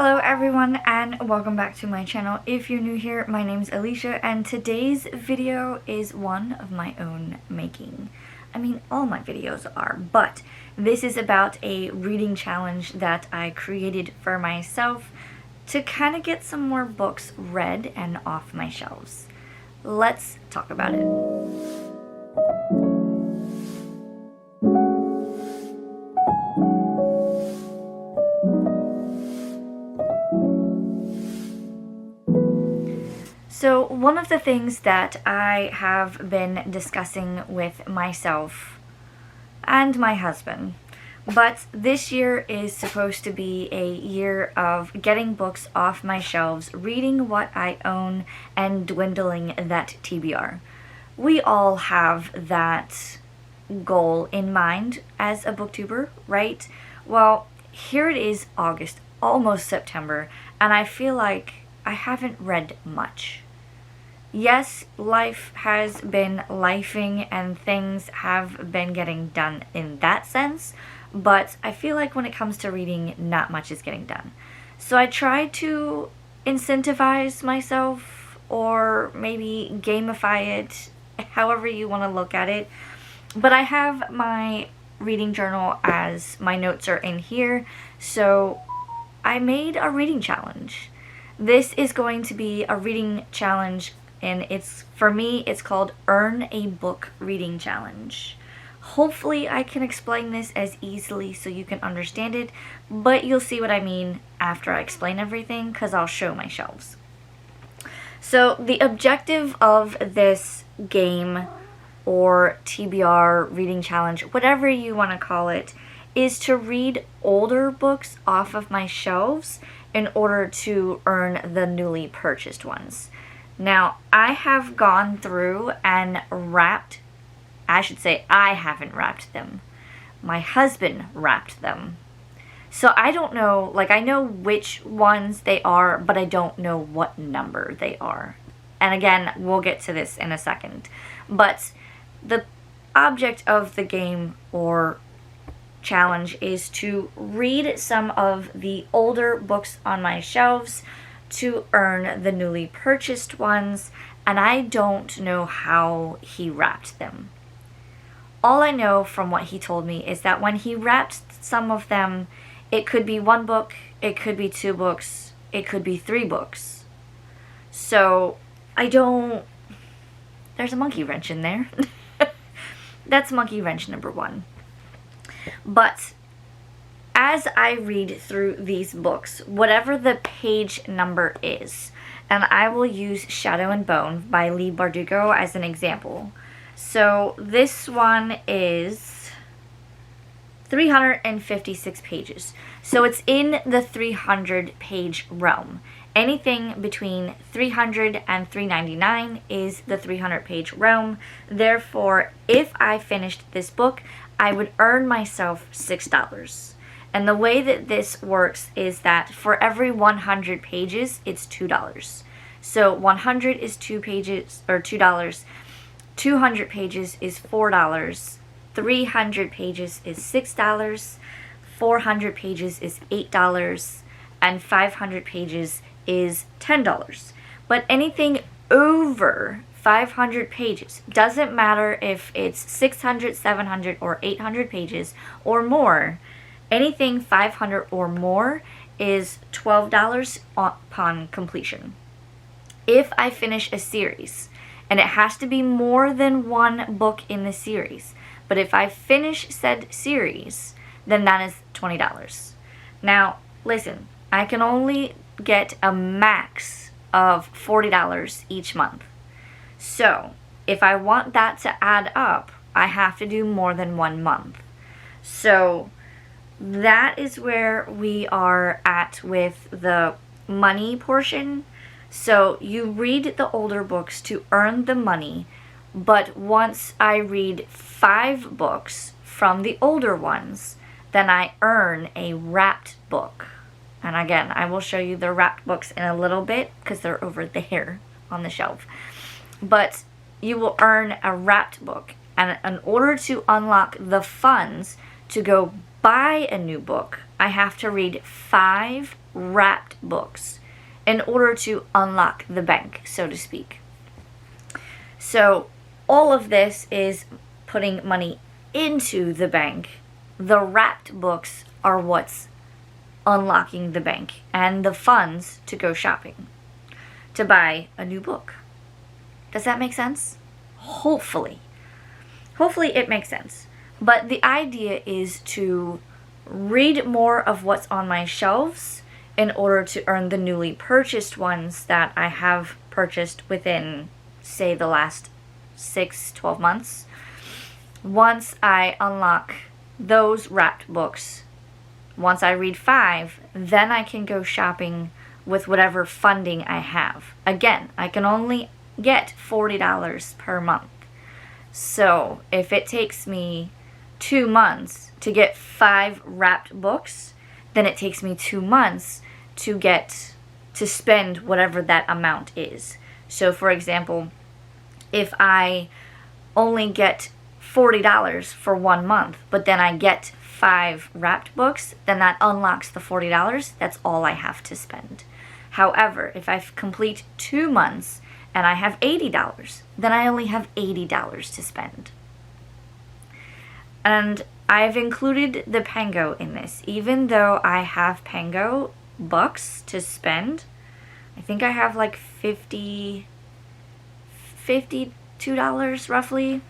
Hello everyone and welcome back to my channel. If you're new here, my name's Alicia and today's video is one of my own making. I mean, all my videos are, but this is about a reading challenge that I created for myself to kind of get some more books read and off my shelves. Let's talk about it. So one of the things that I have been discussing with myself and my husband, but this year is supposed to be a year of getting books off my shelves, reading what I own, and dwindling that TBR. We all have that goal in mind as a booktuber, right? Well, here it is August, almost September, and I feel like I haven't read much. Yes, life has been lifing and things have been getting done in that sense, but I feel like when it comes to reading, not much is getting done. So I try to incentivize myself or maybe gamify it, however you want to look at it. But I have my reading journal as my notes are in here, so I made a reading challenge. This is going to be a reading challenge, and for me it's called Earn a Book Reading Challenge. Hopefully I can explain this as easily so you can understand it, but you'll see what I mean after I explain everything because I'll show my shelves. So the objective of this game or TBR reading challenge, whatever you want to call it, is to read older books off of my shelves in order to earn the newly purchased ones. Now, I have gone through and wrapped, I haven't wrapped them. My husband wrapped them. So I don't know, I know which ones they are, but I don't know what number they are. And again, we'll get to this in a second. But the object of the game or challenge is to read some of the older books on my shelves to earn the newly purchased ones, and I don't know how he wrapped them. All I know from what he told me is that when he wrapped some of them, it could be one book, it could be two books, it could be three books. So there's a monkey wrench in there. That's monkey wrench number one. But as I read through these books, whatever the page number is, and I will use Shadow and Bone by Leigh Bardugo as an example. So this one is 356 pages. So it's in the 300 page realm. Anything between 300 and 399 is the 300 page realm. Therefore, if I finished this book, I would earn myself $6. And the way that this works is that for every 100 pages, it's $2. So 100 is 2 pages, or $2. 200 pages is $4. 300 pages is $6. 400 pages is $8. And 500 pages is $10. But anything over 500 pages, doesn't matter if it's 600, 700, or 800 pages or more, anything 500 or more is $12 upon completion. If I finish a series, and it has to be more than one book in the series, but if I finish said series, then that is $20. Now, listen, I can only get a max of $40 each month. So, if I want that to add up, I have to do more than 1 month. So, that is where we are at with the money portion. So you read the older books to earn the money, but once I read 5 books from the older ones, then I earn a wrapped book. And again, I will show you the wrapped books in a little bit because they're over there on the shelf. But you will earn a wrapped book, and in order to unlock the funds to go buy a new book, I have to read 5 wrapped books in order to unlock the bank, so to speak. So all of this is putting money into the bank. The wrapped books are what's unlocking the bank and the funds to go shopping, to buy a new book. Does that make sense? Hopefully. Hopefully it makes sense. But the idea is to read more of what's on my shelves in order to earn the newly purchased ones that I have purchased within, say, the last 6-12 months. Once I unlock those wrapped books, once I read 5, then I can go shopping with whatever funding I have. Again, I can only get $40 per month. So if it takes me 2 months to get 5 wrapped books, then it takes me 2 months to spend whatever that amount is. So for example, if I only get $40 for 1 month, but then I get 5 wrapped books, then that unlocks the $40. That's all I have to spend. However, if I complete 2 months and I have $80, then I only have $80 to spend. And I've included the Pango in this, even though I have Pango bucks to spend. I think I have like $52 roughly.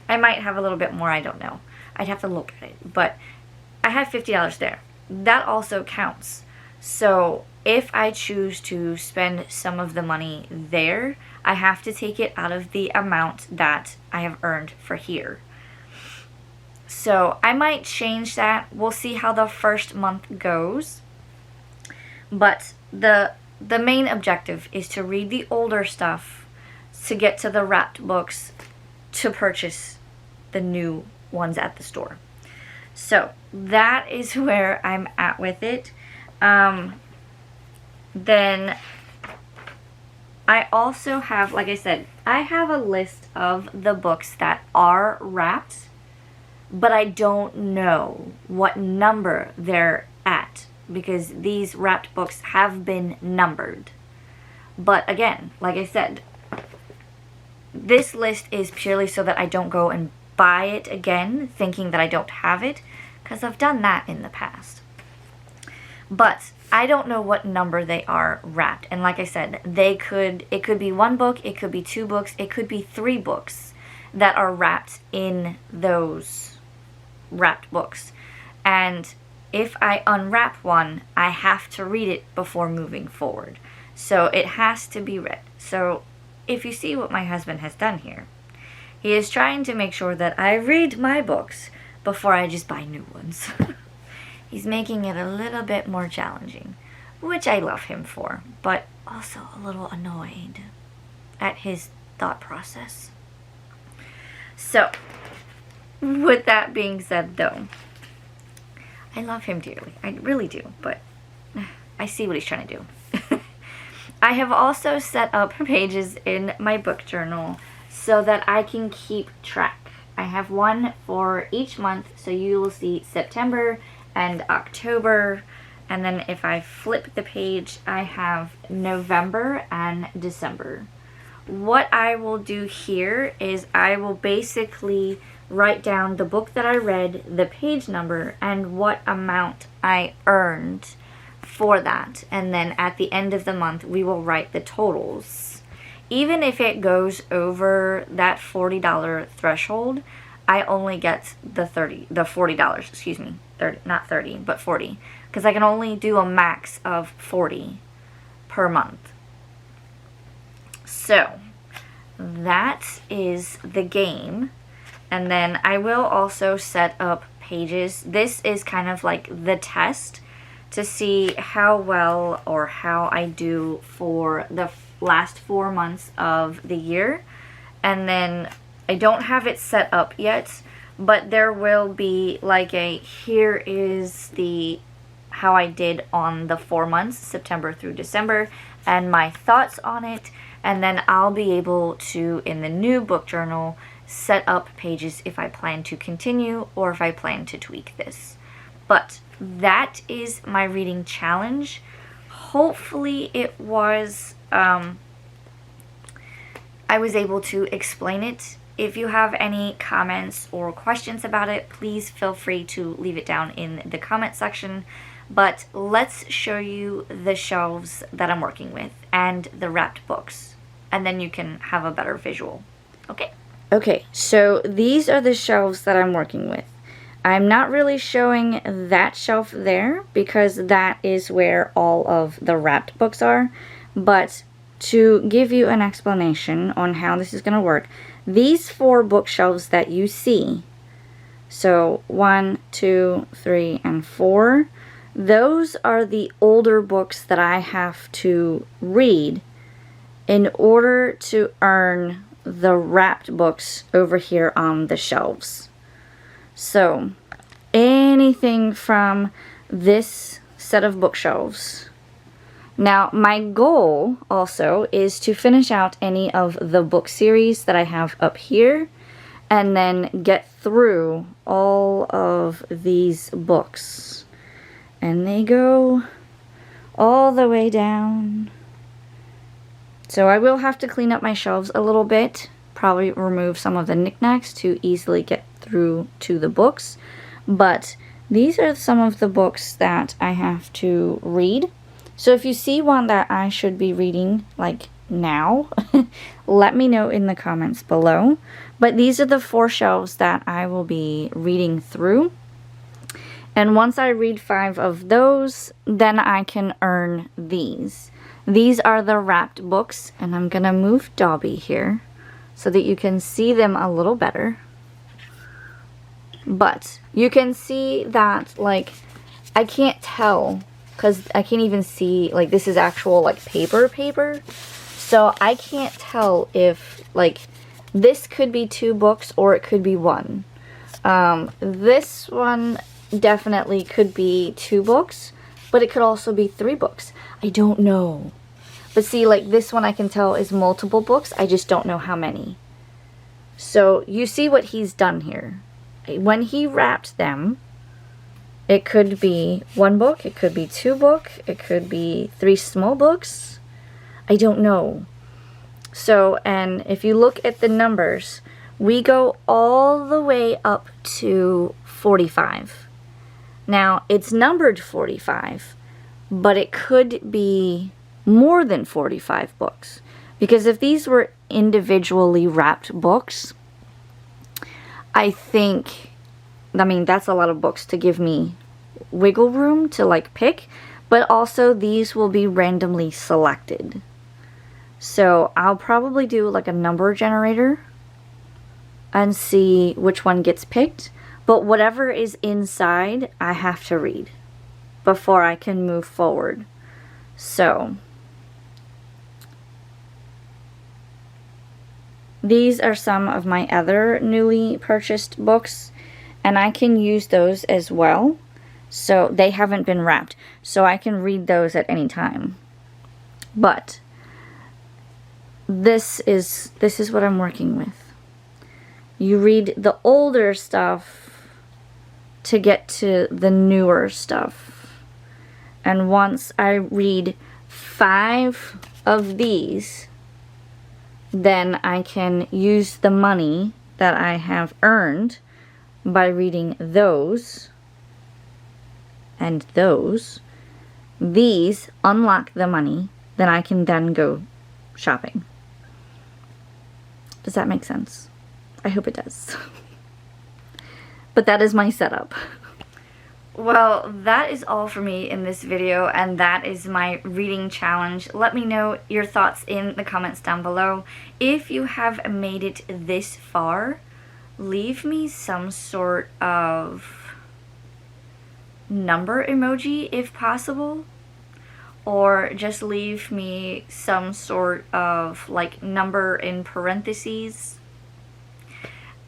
I might have a little bit more, I don't know. I'd have to look at it, but I have $50 there. That also counts. So if I choose to spend some of the money there, I have to take it out of the amount that I have earned for here. So I might change that. We'll see how the first month goes. But the main objective is to read the older stuff, to get to the wrapped books, to purchase the new ones at the store. So that is where I'm at with it. Then I also have, like I said, I have a list of the books that are wrapped, but I don't know what number they're at, because these wrapped books have been numbered. But again, like I said, this list is purely so that I don't go and buy it again thinking that I don't have it, because I've done that in the past. But I don't know what number they are wrapped. And like I said, it could be 1 book, it could be 2 books, it could be 3 books that are wrapped in those wrapped books. And if I unwrap one, I have to read it before moving forward. So it has to be read. So if you see what my husband has done here, he is trying to make sure that I read my books before I just buy new ones. He's making it a little bit more challenging, which I love him for, but also a little annoyed at his thought process. So, with that being said though, I love him dearly. I really do, but I see what he's trying to do. I have also set up pages in my book journal so that I can keep track. I have one for each month, so you will see September and October, and then if I flip the page, I have November and December. What I will do here is I will basically write down the book that I read, the page number, and what amount I earned for that. And then at the end of the month, we will write the totals. Even if it goes over that $40 threshold, I only get the $40, excuse me, 30, not 30, but 40, because I can only do a max of 40 per month. So that is the game. And then I will also set up pages. This is kind of like the test to see how well or how I do for the last 4 months of the year. And then I don't have it set up yet, but there will be like a, here is the how I did on the 4 months, September through December, and my thoughts on it. And then I'll be able to, in the new book journal, set up pages if I plan to continue or if I plan to tweak this. But that is my reading challenge hopefully it was, I was able to explain it. If you have any comments or questions about it, please feel free to leave it down in the comment section. But let's show you the shelves that I'm working with and the wrapped books, and then you can have a better visual. Okay? Okay, so these are the shelves that I'm working with. I'm not really showing that shelf there because that is where all of the wrapped books are, but to give you an explanation on how this is going to work, these 4 bookshelves that you see, so 1, 2, 3, and 4, those are the older books that I have to read in order to earn the wrapped books over here on the shelves. So anything from this set of bookshelves. Now my goal also is to finish out any of the book series that I have up here and then get through all of these books. And they go all the way down. So I will have to clean up my shelves a little bit, probably remove some of the knickknacks to easily get through to the books. But these are some of the books that I have to read. So if you see one that I should be reading like now, let me know in the comments below. But these are the 4 shelves that I will be reading through. And once I read 5 of those, then I can earn these. These are the wrapped books, and I'm gonna move Dobby here so that you can see them a little better. But you can see that, like, I can't tell because I can't even see, like, this is actual, like, paper. So I can't tell if, like, this could be 2 books or it could be 1. This one definitely could be 2 books, but it could also be 3 books. I don't know. But see, like, this one I can tell is multiple books. I just don't know how many. So you see what he's done here. When he wrapped them, it could be 1 book, it could be 2 books, it could be 3 small books. I don't know. So, and if you look at the numbers, we go all the way up to 45. Now, it's numbered 45, but it could be more than 45 books. Because if these were individually wrapped books, I mean, that's a lot of books to give me wiggle room to, like, pick. But also, these will be randomly selected. So, I'll probably do, like, a number generator and see which one gets picked. But whatever is inside, I have to read before I can move forward. So, these are some of my other newly purchased books, and I can use those as well. So, they haven't been wrapped, so I can read those at any time. But this is what I'm working with. You read the older stuff to get to the newer stuff. And once I read 5 of these, then I can use the money that I have earned by reading those and those. These unlock the money, then I can then go shopping. Does that make sense? I hope it does. But that is my setup. Well, that is all for me in this video, and that is my reading challenge. Let me know your thoughts in the comments down below. If you have made it this far, leave me some sort of number emoji if possible, or just leave me some sort of, like, number in parentheses.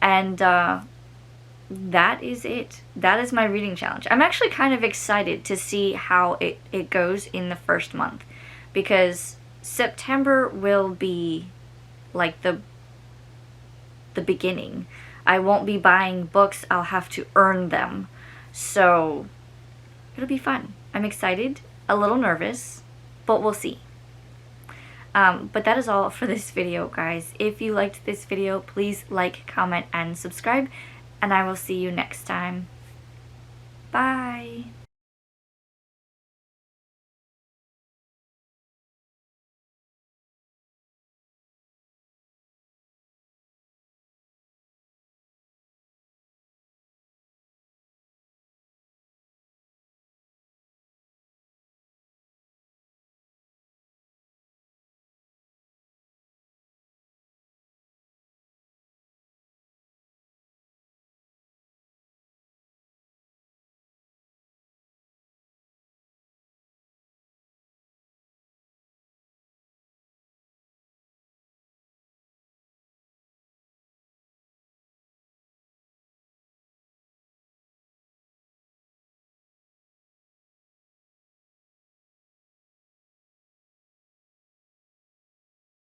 And that is it. That is my reading challenge. I'm actually kind of excited to see how it goes in the first month, because September will be like the beginning. I won't be buying books, I'll have to earn them. So it'll be fun. I'm excited, a little nervous, but we'll see. But that is all for this video, guys. If you liked this video, please like, comment, and subscribe, and I will see you next time. Bye!